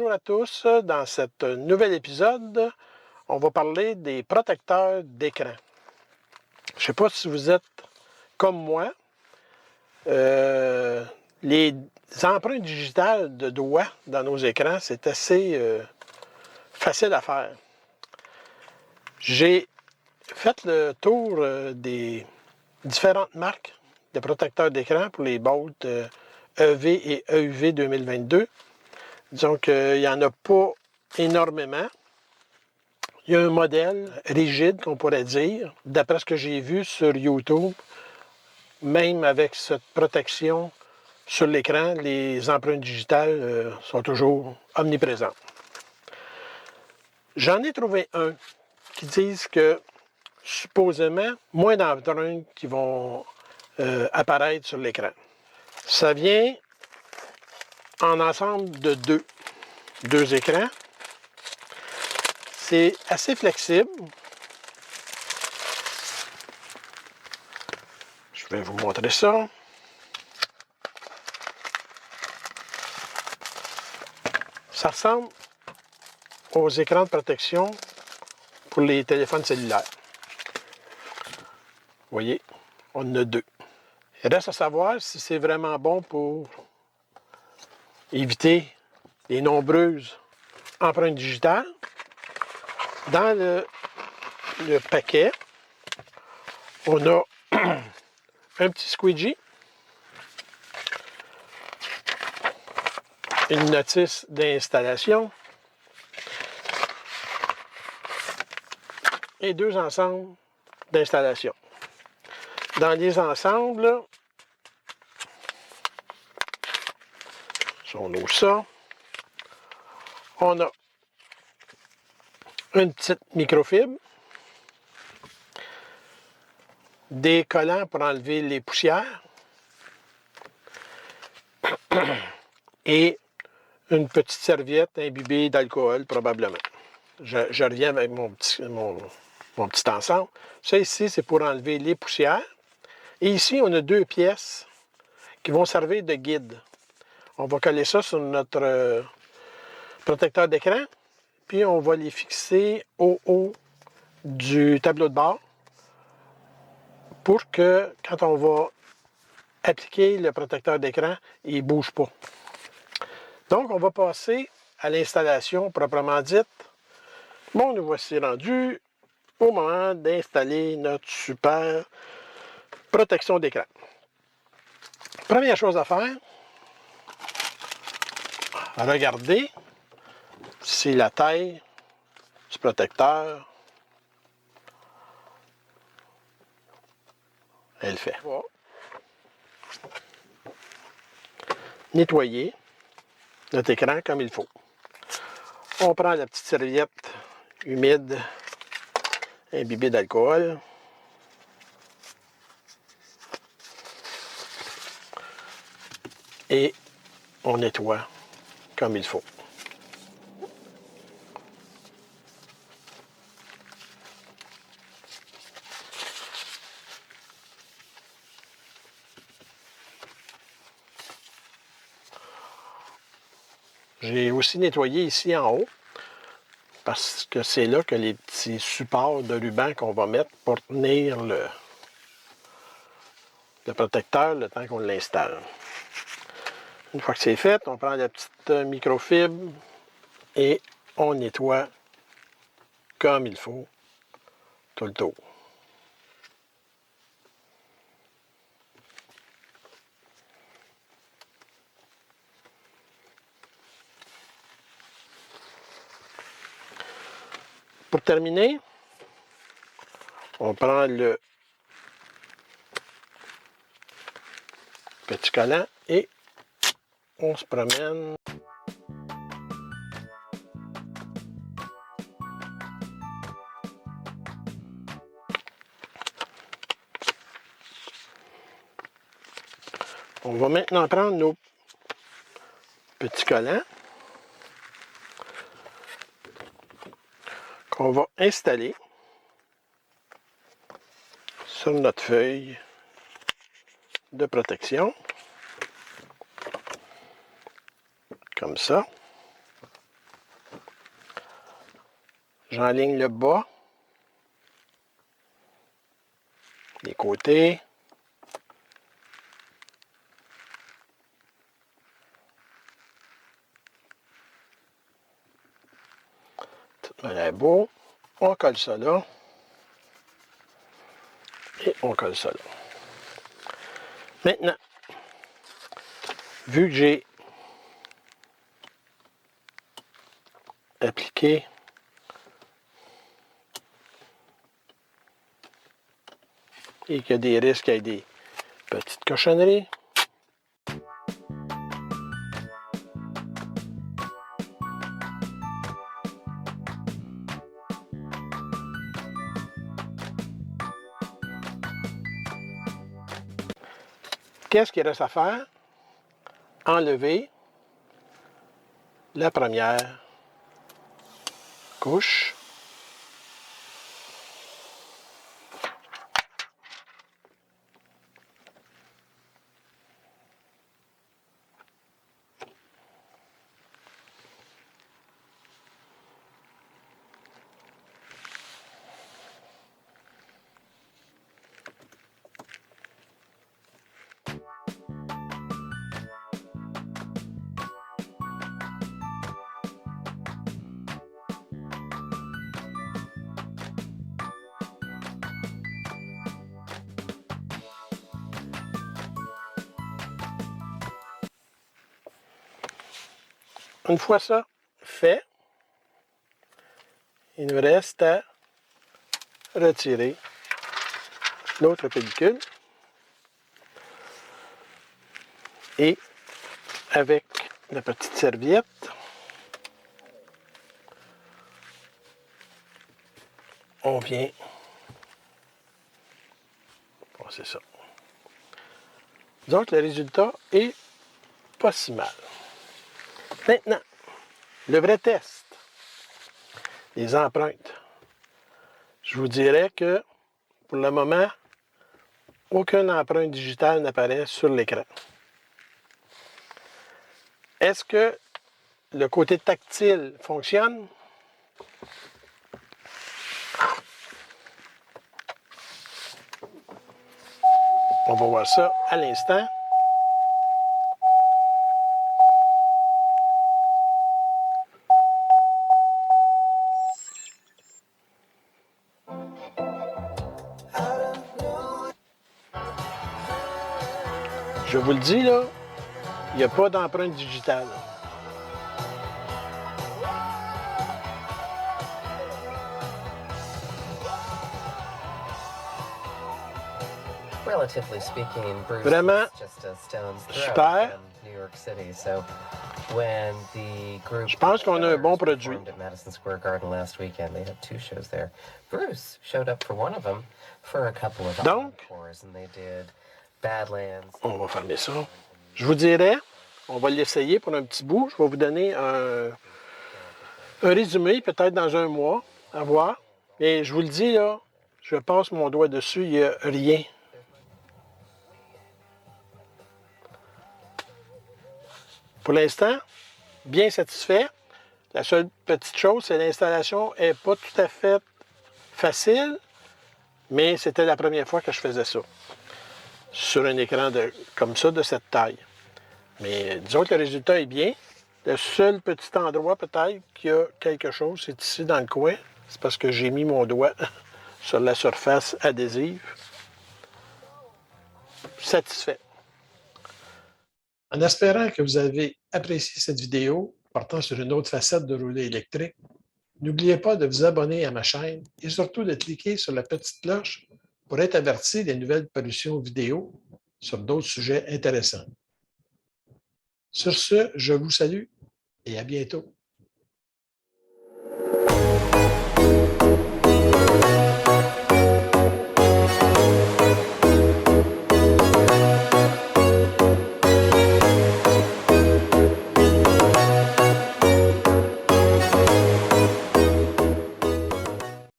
Bonjour à tous. Dans cet nouvel épisode, on va parler des protecteurs d'écran. Je ne sais pas si vous êtes comme moi. Les empreintes digitales de doigts dans nos écrans, c'est assez facile à faire. J'ai fait le tour des différentes marques de protecteurs d'écran pour les Bolt EV et EUV 2022. Disons qu'il n'y en a pas énormément. Il y a un modèle rigide, qu'on pourrait dire, d'après ce que j'ai vu sur YouTube, même avec cette protection sur l'écran, les empreintes digitales sont toujours omniprésentes. J'en ai trouvé un qui disent que, supposément, moins d'empreintes qui vont apparaître sur l'écran. Ça vient en ensemble de deux écrans. C'est assez flexible. Je vais vous montrer ça. Ça ressemble aux écrans de protection pour les téléphones cellulaires. Vous voyez, on en a deux. Il reste à savoir si c'est vraiment bon pour éviter les nombreuses empreintes digitales. Dans le paquet, on a un petit squeegee, une notice d'installation et deux ensembles d'installation. Dans les ensembles, si on ouvre ça, on a une petite microfibre, des collants pour enlever les poussières et une petite serviette imbibée d'alcool, probablement. Je reviens avec mon petit ensemble. Ça ici, c'est pour enlever les poussières. Et ici, on a deux pièces qui vont servir de guide. On va coller ça sur notre protecteur d'écran, puis on va les fixer au haut du tableau de bord pour que, quand on va appliquer le protecteur d'écran, il ne bouge pas. Donc, on va passer à l'installation proprement dite. Bon, nous voici rendus au moment d'installer notre super protection d'écran. Première chose à faire, regardez si la taille du protecteur elle fait. On va nettoyer notre écran comme il faut. On prend la petite serviette humide imbibée d'alcool. Et on nettoie comme il faut. J'ai aussi nettoyé ici en haut, parce que c'est là que les petits supports de ruban qu'on va mettre pour tenir le protecteur le temps qu'on l'installe. Une fois que c'est fait, on prend la petite microfibre et on nettoie comme il faut tout le tour. Pour terminer, on prend le petit collant et on se promène. On va maintenant prendre nos petits collants qu'on va installer sur notre feuille de protection, comme ça. J'enligne le bas, les côtés. Tout me l'air beau. On colle ça là. Et on colle ça là. Maintenant, vu que j'ai appliqué et qu'il y a des risques qu'il y ait des petites cochonneries, qu'est-ce qu'il reste à faire? Enlever la première couche. Une fois ça fait, il nous reste à retirer l'autre pellicule et avec la petite serviette, on vient passer ça. Donc le résultat est pas si mal. Maintenant, le vrai test, les empreintes. Je vous dirais que pour le moment, aucune empreinte digitale n'apparaît sur l'écran. Est-ce que le côté tactile fonctionne? On va voir ça à l'instant. Je vous le dis, là, il n'y a pas d'empreinte digitale. Relatively speaking, Bruce Vraiment is just a stone's throw super. from New York City. So when the group Je pense qu'on a un bon produit. performed at Madison Square Garden last weekend, they had 2 shows there. Bruce showed up for one of them for a couple of Donc, encores, and they did Badlands. On va fermer ça. Je vous dirais, on va l'essayer pour un petit bout. Je vais vous donner un résumé, peut-être dans un mois, à voir. Mais je vous le dis, là, je passe mon doigt dessus, il n'y a rien. Pour l'instant, bien satisfait. La seule petite chose, c'est l'installation n'est pas tout à fait facile, mais c'était la première fois que je faisais ça. Sur un écran comme ça, de cette taille. Mais disons que le résultat est bien. Le seul petit endroit peut-être qu'il y a quelque chose, c'est ici dans le coin. C'est parce que j'ai mis mon doigt sur la surface adhésive. Satisfait. En espérant que vous avez apprécié cette vidéo portant sur une autre facette de rouler électrique, n'oubliez pas de vous abonner à ma chaîne et surtout de cliquer sur la petite cloche pour être averti des nouvelles parutions vidéo sur d'autres sujets intéressants. Sur ce, je vous salue et à bientôt.